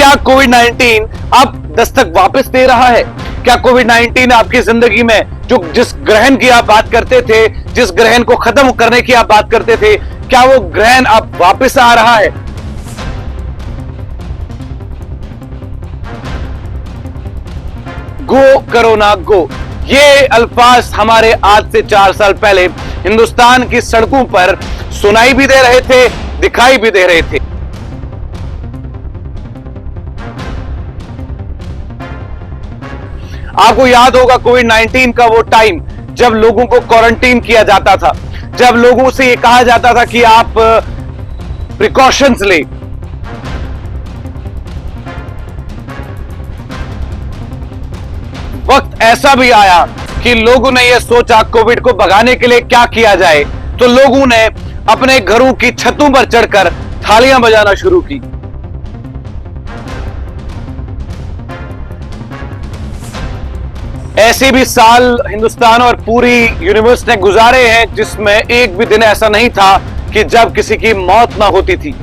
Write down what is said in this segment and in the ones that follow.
क्या कोविड 19 अब दस्तक वापस दे रहा है? क्या कोविड 19 आपकी जिंदगी में जो जिस ग्रहण की आप बात करते थे, जिस ग्रहण को खत्म करने की आप बात करते थे, क्या वो ग्रहण अब वापस आ रहा है? गो कोरोना गो, ये अल्फाज हमारे आज से 4 साल पहले हिंदुस्तान की सड़कों पर सुनाई भी दे रहे थे, दिखाई भी दे रहे थे। आपको याद होगा कोविड 19 का वो टाइम जब लोगों को क्वारंटीन किया जाता था, जब लोगों से ये कहा जाता था कि आप प्रिकॉशंस ले। वक्त ऐसा भी आया कि लोगों ने यह सोचा कोविड को भगाने के लिए क्या किया जाए, तो लोगों ने अपने घरों की छतों पर चढ़कर थालियां बजाना शुरू की। ऐसे भी साल हिंदुस्तान और पूरी यूनिवर्स ने गुजारे हैं जिसमें एक भी दिन ऐसा नहीं था कि जब किसी की मौत ना होती थी।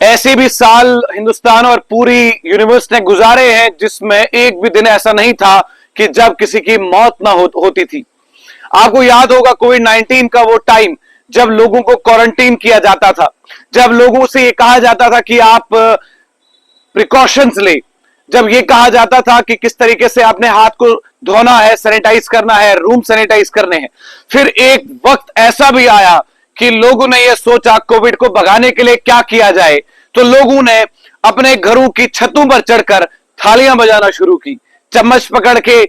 ऐसे भी साल हिंदुस्तान और पूरी यूनिवर्स ने गुजारे हैं जिसमें एक भी दिन ऐसा नहीं था कि जब किसी की मौत ना होती थी। आपको याद होगा कोविड 19 का वो टाइम जब लोगों को क्वारंटीन किया जाता था, जब लोगों से ये कहा जाता था कि आप प्रिकॉशंस ले, जब ये कहा जाता था कि किस तरीके से आपने हाथ को धोना है, सैनिटाइज करना है, रूम सैनिटाइज करने हैं। फिर एक वक्त ऐसा भी आया कि लोगों ने यह सोचा कोविड को भगाने के लिए क्या किया जाए, तो लोगों ने अपने घरों की छतों पर चढ़कर थालियां बजाना शुरू की। चम्मच पकड़ के,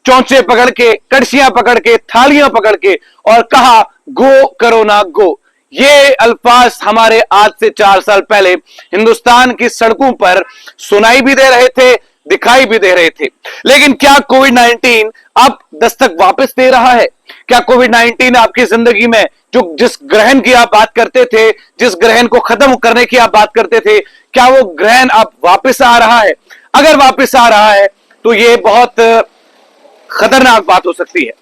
चौंचे पकड़ के, कड़छियां पकड़ के, थालियां पकड़ के, और कहा गो कोरोना गो। ये अल्फाज हमारे आज से 4 साल पहले हिंदुस्तान की सड़कों पर सुनाई भी दे रहे थे, दिखाई भी दे रहे थे। लेकिन क्या कोविड 19 अब दस्तक वापस दे रहा है? क्या कोविड 19 आपकी जिंदगी में जो जिस ग्रहण की आप बात करते थे, जिस ग्रहण को खत्म करने की आप बात करते थे, क्या वो ग्रहण अब वापस आ रहा है? अगर वापस आ रहा है तो ये बहुत खतरनाक बात हो सकती है।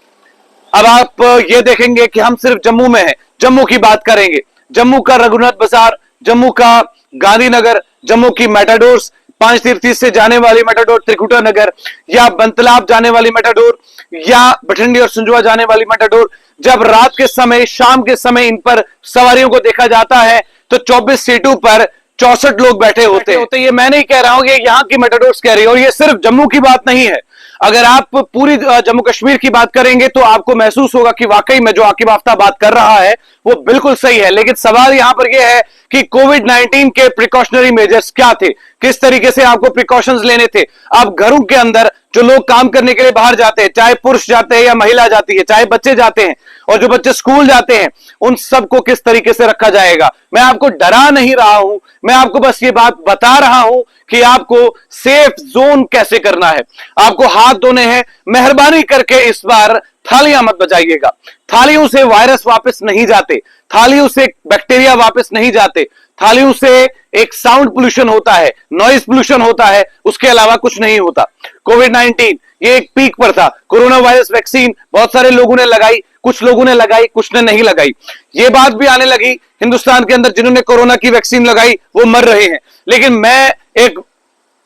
अब आप ये देखेंगे कि हम सिर्फ जम्मू में हैं, जम्मू की बात करेंगे। जम्मू का रघुनाथ बाजार, जम्मू का गांधीनगर, जम्मू की मेटाडोर्स, 5 तीर्थी से जाने वाली मेटाडोर त्रिकुटा नगर, या बंतलाब जाने वाली मेटाडोर, या बठिंडी और सुंजवा जाने वाली मेटाडोर, जब रात के समय, शाम के समय इन पर सवारियों को देखा जाता है तो 24 सीटों पर 64 लोग बैठे होते हैं। ये मैं नहीं कह रहा हूं, ये यहां की मेटाडोर्स कह रही है, और ये सिर्फ जम्मू की बात नहीं है। अगर आप पूरी जम्मू कश्मीर की बात करेंगे तो आपको महसूस होगा कि वाकई में जो आकिब आफ्ताब बात कर रहा है वो बिल्कुल सही है। लेकिन सवाल यहां पर यह है कि कोविड 19 के प्रिकॉशनरी मेजर्स क्या थे, किस तरीके से आपको प्रिकॉशंस लेने थे। आप घरों के अंदर जो लोग काम करने के लिए बाहर जाते हैं, चाहे पुरुष जाते हैं या महिला जाती है, चाहे बच्चे जाते हैं, और जो बच्चे स्कूल जाते हैं, उन सबको किस तरीके से रखा जाएगा। मैं आपको डरा नहीं रहा हूं, मैं आपको बस ये बात बता रहा हूं कि आपको सेफ जोन कैसे करना है। आपको हाथ धोने हैं। मेहरबानी करके इस बार थालियां मत बजाइएगा। थालियों से वायरस वापस नहीं जाते, थालियों से बैक्टीरिया वापस नहीं जाते। थालियों से एक साउंड पोल्यूशन होता है, नॉइज पोल्यूशन होता है, उसके अलावा कुछ नहीं होता। कोविड 19 ये एक पीक पर था। कोरोना वायरस वैक्सीन बहुत सारे लोगों ने लगाई, कुछ लोगों ने लगाई, कुछ ने नहीं लगाई। ये बात भी आने लगी हिंदुस्तान के अंदर जिन्होंने कोरोना की वैक्सीन लगाई वो मर रहे हैं। लेकिन मैं एक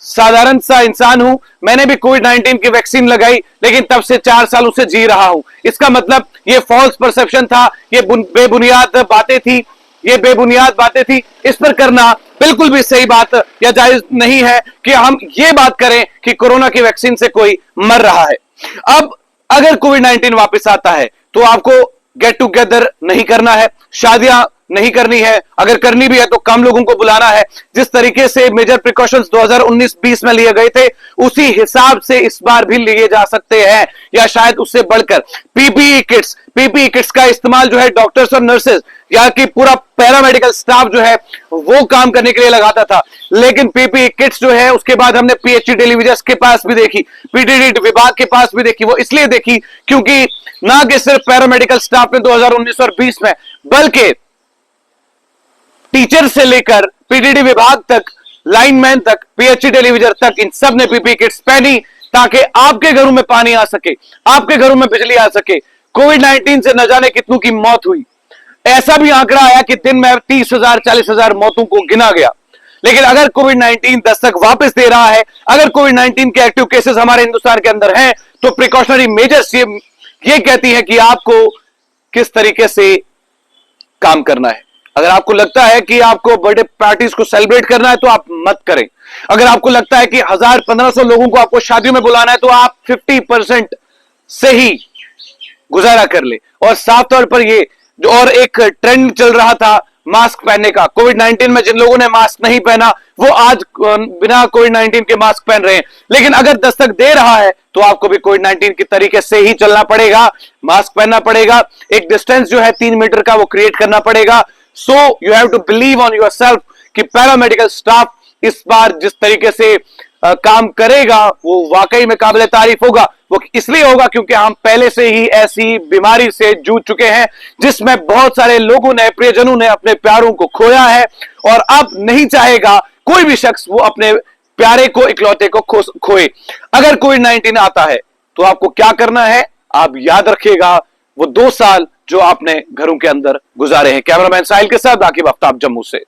साधारण सा इंसान हूं, मैंने भी कोविड 19 की वैक्सीन लगाई, लेकिन तब से 4 सालों से जी रहा हूं। इसका मतलब ये फॉल्स परसेप्शन था, ये बेबुनियाद बातें थी, ये बेबुनियाद बातें थी। इस पर करना बिल्कुल भी सही बात या जायज नहीं है कि हम ये बात करें कि कोरोना की वैक्सीन से कोई मर रहा है। अब अगर कोविड 19 वापस आता है तो आपको गेट टुगेदर नहीं करना है, शादियां नहीं करनी है, अगर करनी भी है तो कम लोगों को बुलाना है। जिस तरीके से मेजर प्रिकॉशंस 2019-20 में लिए गए थे उसी हिसाब से इस बार भी लिए जा सकते हैं, या शायद उससे बढ़कर। पीपीई किट्स का इस्तेमाल जो है डॉक्टर्स और नर्सेज या कि पूरा पैरामेडिकल स्टाफ जो है वो काम करने के लिए लगाता था। लेकिन पीपीई किट्स जो है उसके बाद हमने पीएचई टेलीविजन के पास भी देखी, पीटीडी विभाग के पास भी देखी। वो इसलिए देखी क्योंकि ना कि सिर्फ पैरामेडिकल स्टाफ ने 2019 और 20 में, बल्कि टीचर से लेकर पीटीडी विभाग तक, लाइनमैन तक, पीएचई टेलीविजन तक, इन सब ने पीपीई किट्स पहनी ताकि आपके घरों में पानी आ सके, आपके घरों में बिजली आ सके। कोविड 19 से न जाने कितनों की मौत हुई। ऐसा भी आंकड़ा आया कि दिन में 30,000 40,000 मौतों को गिना गया। लेकिन अगर कोविड 19 दस्तक वापस दे रहा है, अगर कोविड 19 के एक्टिव केसेस हमारे हिंदुस्तान के अंदर हैं, तो प्रिकॉशनरी मेजर्स ये कहती है कि आपको किस तरीके से काम करना है। अगर आपको लगता है कि आपको बर्थडे पार्टीज को सेलिब्रेट करना है तो आप मत करें। अगर आपको लगता है कि 1000-1500 लोगों को आपको शादियों में बुलाना है तो आप 50% से ही गुजारा कर ले। और साफ तौर पर ये जो और एक ट्रेंड चल रहा था मास्क पहनने का, कोविड 19 में जिन लोगों ने मास्क नहीं पहना वो आज बिना कोविड 19 के मास्क पहन रहे हैं। लेकिन अगर दस्तक दे रहा है तो आपको भी कोविड 19 के तरीके से ही चलना पड़ेगा, मास्क पहनना पड़ेगा, एक डिस्टेंस जो है 3 मीटर का वो क्रिएट करना पड़ेगा। So you have to believe on yourself कि पैरामेडिकल स्टाफ इस बार जिस तरीके से काम करेगा वो वाकई में काबिल तारीफ होगा। वो इसलिए होगा क्योंकि हम पहले से ही ऐसी बीमारी से जूझ चुके हैं जिसमें बहुत सारे लोगों ने, प्रियजनों ने अपने प्यारों को खोया है और अब नहीं चाहेगा कोई भी शख्स वो अपने प्यारे को, इकलौते को खोए। अगर कोविड 19 आता है तो आपको क्या करना है, आप याद रखिएगा वो 2 साल जो आपने घरों के अंदर गुजारे हैं। कैमरामैन साहिल के साथ आकिब आफ्ताब, जम्मू से।